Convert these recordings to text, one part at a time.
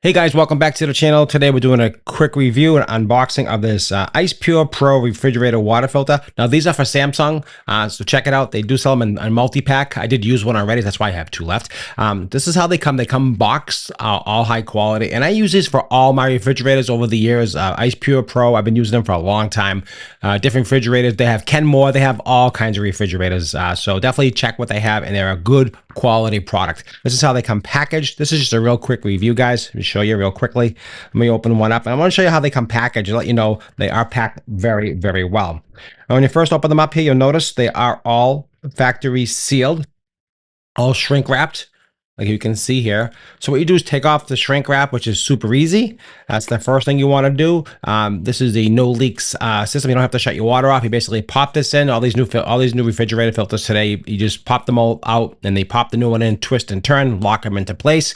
Hey guys, welcome back to the channel. Today we're doing a quick review and unboxing of this ICEPURE Pro refrigerator water filter. Now these are for Samsung, so check it out. They do sell them in multi-pack. I did use one already, that's why I have two left. This is how they come. They come boxed, all high quality, and I use these for all my refrigerators over the years. ICEPURE Pro, I've been using them for a long time. Different refrigerators, they have Kenmore, they have all kinds of refrigerators, so definitely check what they have, and they're a good quality product. This is how they come packaged. This is just a real quick review, guys. Let me show you real quickly. Let me open one up, and I want to show you how they come packaged and let you know they are packed very, very well. And when you first open them up here, you'll notice they are all factory sealed, all shrink wrapped, like you can see here. So what you do is take off the shrink wrap, which is super easy. That's the first thing you want to do. This is the no leaks system. You don't have to shut your water off. You basically pop this in. All these new refrigerator filters today, you just pop them all out, and they pop the new one in, twist and turn, lock them into place.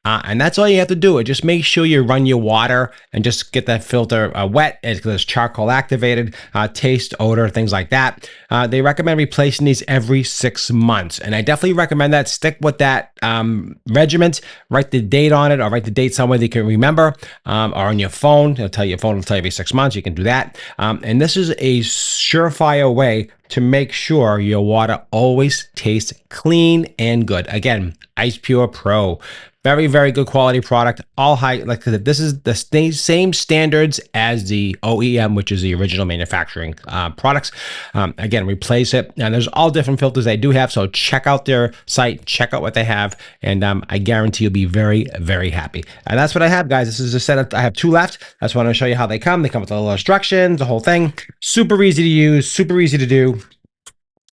And that's all you have to do. Just make sure you run your water and just get that filter wet because it's charcoal activated, taste, odor, things like that. They recommend replacing these every 6 months. And I definitely recommend that. Stick with that regiment. Write the date on it, or write the date somewhere that you can remember, or on your phone. Your phone will tell you every 6 months. You can do that. And this is a surefire way to make sure your water always tastes clean and good. Again, ICEPURE Pro. Very, very good quality product. All high, like I said, this is the same standards as the OEM, which is the original manufacturing products. Again, replace it. And there's all different filters they do have. So check out their site, check out what they have, and I guarantee you'll be very, very happy. And that's what I have, guys. This is a set. I have two left. I just want to show you how they come. They come with the little instructions, the whole thing. Super easy to use, super easy to do.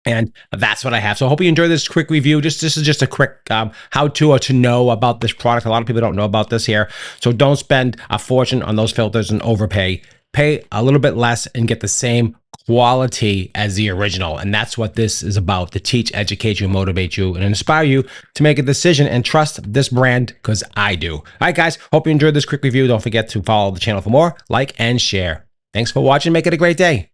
And that's what I have. So I hope you enjoyed this quick review. This is just a quick how-to or to know about this product. A lot of people don't know about this here. So don't spend a fortune on those filters and overpay. Pay a little bit less and get the same quality as the original. And that's what this is about, to teach, educate you, motivate you, and inspire you to make a decision and trust this brand, because I do. All right, guys. Hope you enjoyed this quick review. Don't forget to follow the channel for more, like, and share. Thanks for watching. Make it a great day.